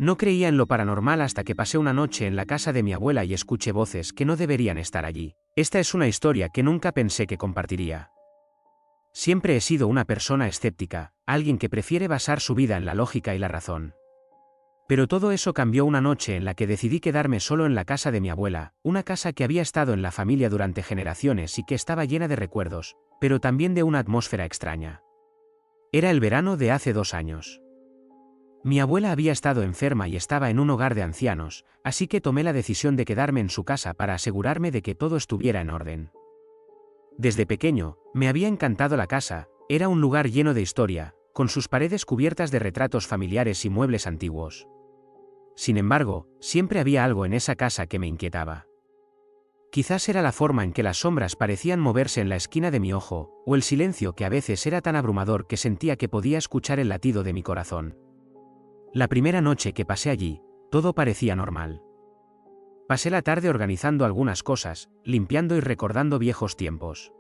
No creía en lo paranormal hasta que pasé una noche en la casa de mi abuela y escuché voces que no deberían estar allí. Esta es una historia que nunca pensé que compartiría. Siempre he sido una persona escéptica, alguien que prefiere basar su vida en la lógica y la razón. Pero todo eso cambió una noche en la que decidí quedarme solo en la casa de mi abuela, una casa que había estado en la familia durante generaciones y que estaba llena de recuerdos, pero también de una atmósfera extraña. Era el verano de hace 2 años. Mi abuela había estado enferma y estaba en un hogar de ancianos, así que tomé la decisión de quedarme en su casa para asegurarme de que todo estuviera en orden. Desde pequeño, me había encantado la casa, era un lugar lleno de historia, con sus paredes cubiertas de retratos familiares y muebles antiguos. Sin embargo, siempre había algo en esa casa que me inquietaba. Quizás era la forma en que las sombras parecían moverse en la esquina de mi ojo, o el silencio que a veces era tan abrumador que sentía que podía escuchar el latido de mi corazón. La primera noche que pasé allí, todo parecía normal. Pasé la tarde organizando algunas cosas, limpiando y recordando viejos tiempos.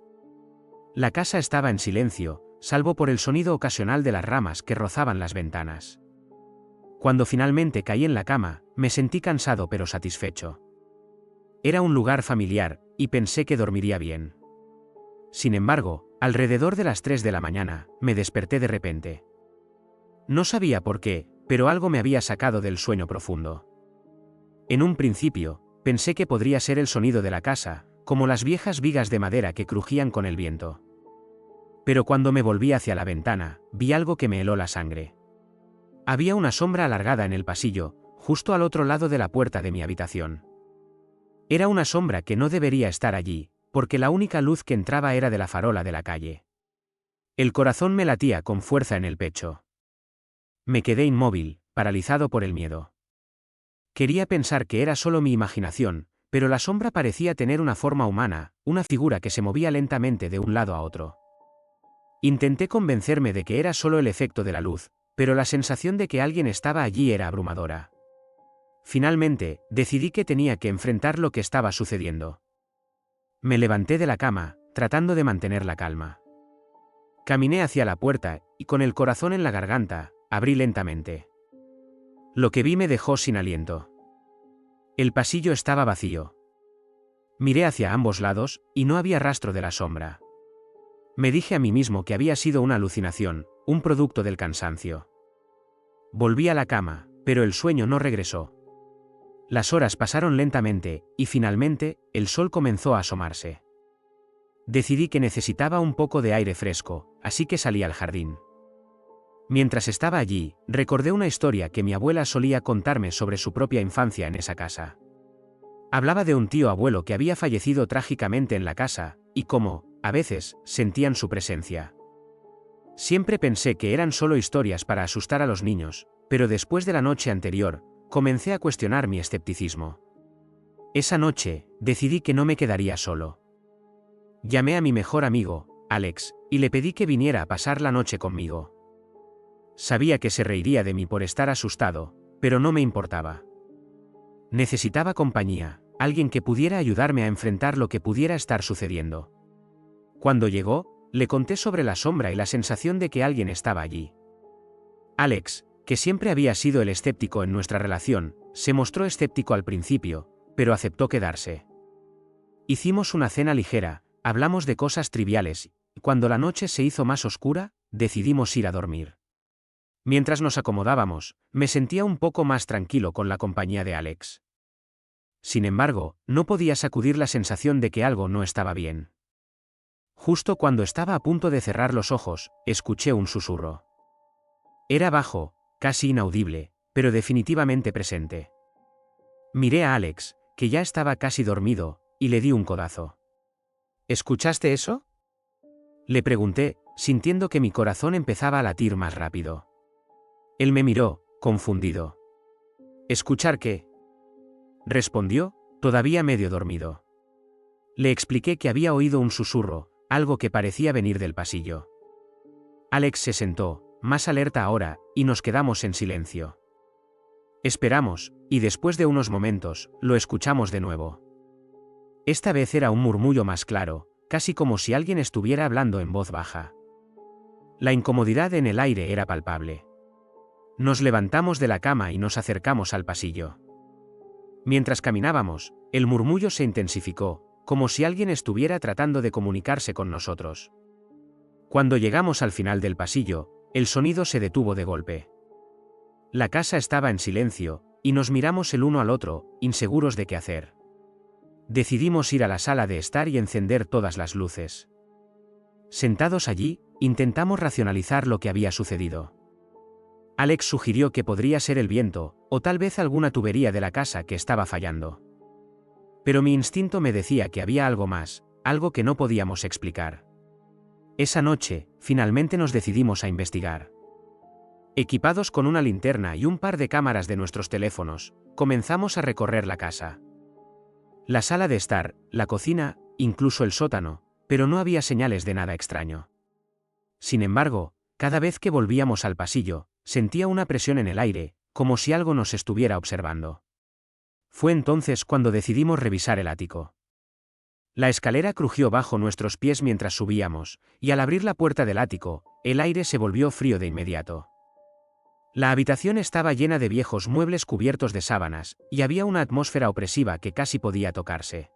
La casa estaba en silencio, salvo por el sonido ocasional de las ramas que rozaban las ventanas. Cuando finalmente caí en la cama, me sentí cansado pero satisfecho. Era un lugar familiar, y pensé que dormiría bien. Sin embargo, alrededor de las 3 de la mañana, me desperté de repente. No sabía por qué, pero algo me había sacado del sueño profundo. En un principio, pensé que podría ser el sonido de la casa, como las viejas vigas de madera que crujían con el viento. Pero cuando me volví hacia la ventana, vi algo que me heló la sangre. Había una sombra alargada en el pasillo, justo al otro lado de la puerta de mi habitación. Era una sombra que no debería estar allí, porque la única luz que entraba era de la farola de la calle. El corazón me latía con fuerza en el pecho. Me quedé inmóvil, paralizado por el miedo. Quería pensar que era solo mi imaginación, pero la sombra parecía tener una forma humana, una figura que se movía lentamente de un lado a otro. Intenté convencerme de que era solo el efecto de la luz, pero la sensación de que alguien estaba allí era abrumadora. Finalmente, decidí que tenía que enfrentar lo que estaba sucediendo. Me levanté de la cama, tratando de mantener la calma. Caminé hacia la puerta, y con el corazón en la garganta, abrí lentamente. Lo que vi me dejó sin aliento. El pasillo estaba vacío. Miré hacia ambos lados, y no había rastro de la sombra. Me dije a mí mismo que había sido una alucinación, un producto del cansancio. Volví a la cama, pero el sueño no regresó. Las horas pasaron lentamente, y finalmente, el sol comenzó a asomarse. Decidí que necesitaba un poco de aire fresco, así que salí al jardín. Mientras estaba allí, recordé una historia que mi abuela solía contarme sobre su propia infancia en esa casa. Hablaba de un tío abuelo que había fallecido trágicamente en la casa, y cómo, a veces, sentían su presencia. Siempre pensé que eran solo historias para asustar a los niños, pero después de la noche anterior, comencé a cuestionar mi escepticismo. Esa noche, decidí que no me quedaría solo. Llamé a mi mejor amigo, Alex, y le pedí que viniera a pasar la noche conmigo. Sabía que se reiría de mí por estar asustado, pero no me importaba. Necesitaba compañía, alguien que pudiera ayudarme a enfrentar lo que pudiera estar sucediendo. Cuando llegó, le conté sobre la sombra y la sensación de que alguien estaba allí. Alex, que siempre había sido el escéptico en nuestra relación, se mostró escéptico al principio, pero aceptó quedarse. Hicimos una cena ligera, hablamos de cosas triviales, y cuando la noche se hizo más oscura, decidimos ir a dormir. Mientras nos acomodábamos, me sentía un poco más tranquilo con la compañía de Alex. Sin embargo, no podía sacudir la sensación de que algo no estaba bien. Justo cuando estaba a punto de cerrar los ojos, escuché un susurro. Era bajo, casi inaudible, pero definitivamente presente. Miré a Alex, que ya estaba casi dormido, y le di un codazo. ¿Escuchaste eso? Le pregunté, sintiendo que mi corazón empezaba a latir más rápido. Él me miró, confundido. ¿Escuchar qué? Respondió, todavía medio dormido. Le expliqué que había oído un susurro, algo que parecía venir del pasillo. Alex se sentó, más alerta ahora, y nos quedamos en silencio. Esperamos, y después de unos momentos, lo escuchamos de nuevo. Esta vez era un murmullo más claro, casi como si alguien estuviera hablando en voz baja. La incomodidad en el aire era palpable. Nos levantamos de la cama y nos acercamos al pasillo. Mientras caminábamos, el murmullo se intensificó, como si alguien estuviera tratando de comunicarse con nosotros. Cuando llegamos al final del pasillo, el sonido se detuvo de golpe. La casa estaba en silencio, y nos miramos el uno al otro, inseguros de qué hacer. Decidimos ir a la sala de estar y encender todas las luces. Sentados allí, intentamos racionalizar lo que había sucedido. Alex sugirió que podría ser el viento, o tal vez alguna tubería de la casa que estaba fallando. Pero mi instinto me decía que había algo más, algo que no podíamos explicar. Esa noche, finalmente nos decidimos a investigar. Equipados con una linterna y un par de cámaras de nuestros teléfonos, comenzamos a recorrer la casa. La sala de estar, la cocina, incluso el sótano, pero no había señales de nada extraño. Sin embargo, cada vez que volvíamos al pasillo, sentía una presión en el aire, como si algo nos estuviera observando. Fue entonces cuando decidimos revisar el ático. La escalera crujió bajo nuestros pies mientras subíamos, y al abrir la puerta del ático, el aire se volvió frío de inmediato. La habitación estaba llena de viejos muebles cubiertos de sábanas, y había una atmósfera opresiva que casi podía tocarse.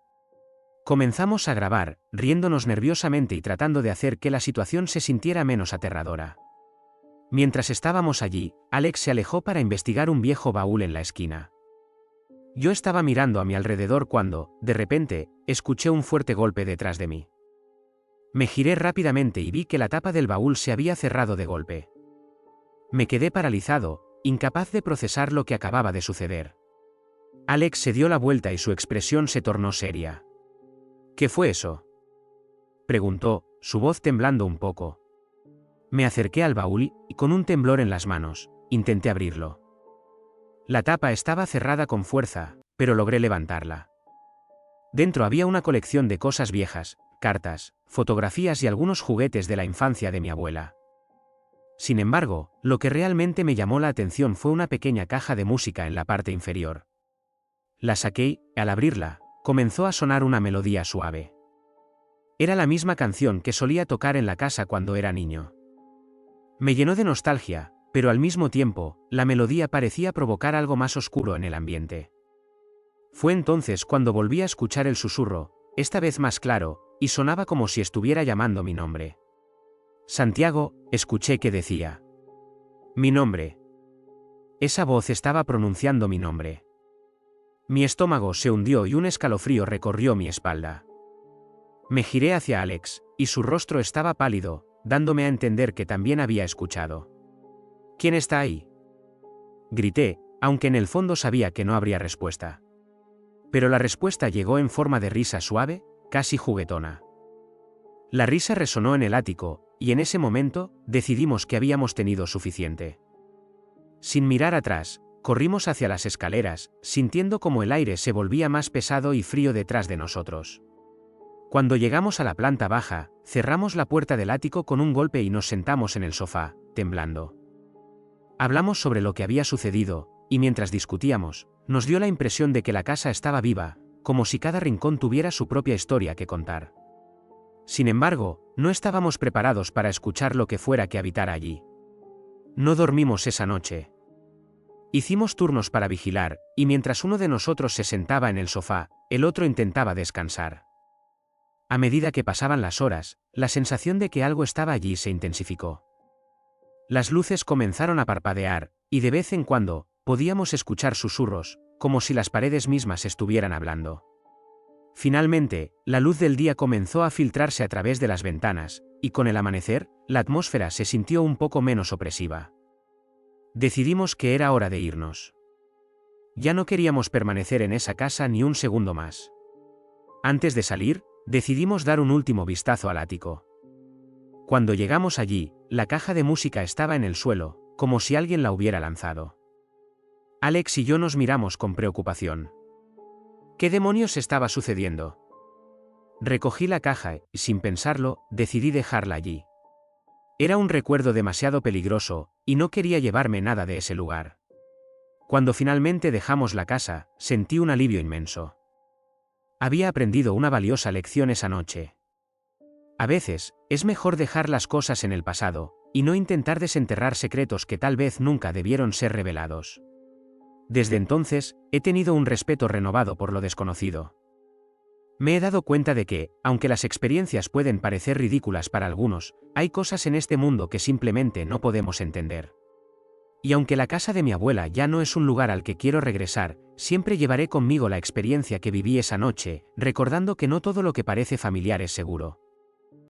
Comenzamos a grabar, riéndonos nerviosamente y tratando de hacer que la situación se sintiera menos aterradora. Mientras estábamos allí, Alex se alejó para investigar un viejo baúl en la esquina. Yo estaba mirando a mi alrededor cuando, de repente, escuché un fuerte golpe detrás de mí. Me giré rápidamente y vi que la tapa del baúl se había cerrado de golpe. Me quedé paralizado, incapaz de procesar lo que acababa de suceder. Alex se dio la vuelta y su expresión se tornó seria. ¿Qué fue eso?, preguntó, su voz temblando un poco. Me acerqué al baúl y, con un temblor en las manos, intenté abrirlo. La tapa estaba cerrada con fuerza, pero logré levantarla. Dentro había una colección de cosas viejas, cartas, fotografías y algunos juguetes de la infancia de mi abuela. Sin embargo, lo que realmente me llamó la atención fue una pequeña caja de música en la parte inferior. La saqué y, al abrirla, comenzó a sonar una melodía suave. Era la misma canción que solía tocar en la casa cuando era niño. Me llenó de nostalgia, pero al mismo tiempo, la melodía parecía provocar algo más oscuro en el ambiente. Fue entonces cuando volví a escuchar el susurro, esta vez más claro, y sonaba como si estuviera llamando mi nombre. Santiago, escuché que decía. Mi nombre. Esa voz estaba pronunciando mi nombre. Mi estómago se hundió y un escalofrío recorrió mi espalda. Me giré hacia Alex, y su rostro estaba pálido, dándome a entender que también había escuchado. ¿Quién está ahí?, grité, aunque en el fondo sabía que no habría respuesta. Pero la respuesta llegó en forma de risa suave, casi juguetona. La risa resonó en el ático, y en ese momento, decidimos que habíamos tenido suficiente. Sin mirar atrás, corrimos hacia las escaleras, sintiendo como el aire se volvía más pesado y frío detrás de nosotros. Cuando llegamos a la planta baja, cerramos la puerta del ático con un golpe y nos sentamos en el sofá, temblando. Hablamos sobre lo que había sucedido, y mientras discutíamos, nos dio la impresión de que la casa estaba viva, como si cada rincón tuviera su propia historia que contar. Sin embargo, no estábamos preparados para escuchar lo que fuera que habitara allí. No dormimos esa noche. Hicimos turnos para vigilar, y mientras uno de nosotros se sentaba en el sofá, el otro intentaba descansar. A medida que pasaban las horas, la sensación de que algo estaba allí se intensificó. Las luces comenzaron a parpadear, y de vez en cuando, podíamos escuchar susurros, como si las paredes mismas estuvieran hablando. Finalmente, la luz del día comenzó a filtrarse a través de las ventanas, y con el amanecer, la atmósfera se sintió un poco menos opresiva. Decidimos que era hora de irnos. Ya no queríamos permanecer en esa casa ni un segundo más. Antes de salir, decidimos dar un último vistazo al ático. Cuando llegamos allí, la caja de música estaba en el suelo, como si alguien la hubiera lanzado. Alex y yo nos miramos con preocupación. ¿Qué demonios estaba sucediendo? Recogí la caja y, sin pensarlo, decidí dejarla allí. Era un recuerdo demasiado peligroso, y no quería llevarme nada de ese lugar. Cuando finalmente dejamos la casa, sentí un alivio inmenso. Había aprendido una valiosa lección esa noche. A veces, es mejor dejar las cosas en el pasado, y no intentar desenterrar secretos que tal vez nunca debieron ser revelados. Desde entonces, he tenido un respeto renovado por lo desconocido. Me he dado cuenta de que, aunque las experiencias pueden parecer ridículas para algunos, hay cosas en este mundo que simplemente no podemos entender. Y aunque la casa de mi abuela ya no es un lugar al que quiero regresar, siempre llevaré conmigo la experiencia que viví esa noche, recordando que no todo lo que parece familiar es seguro.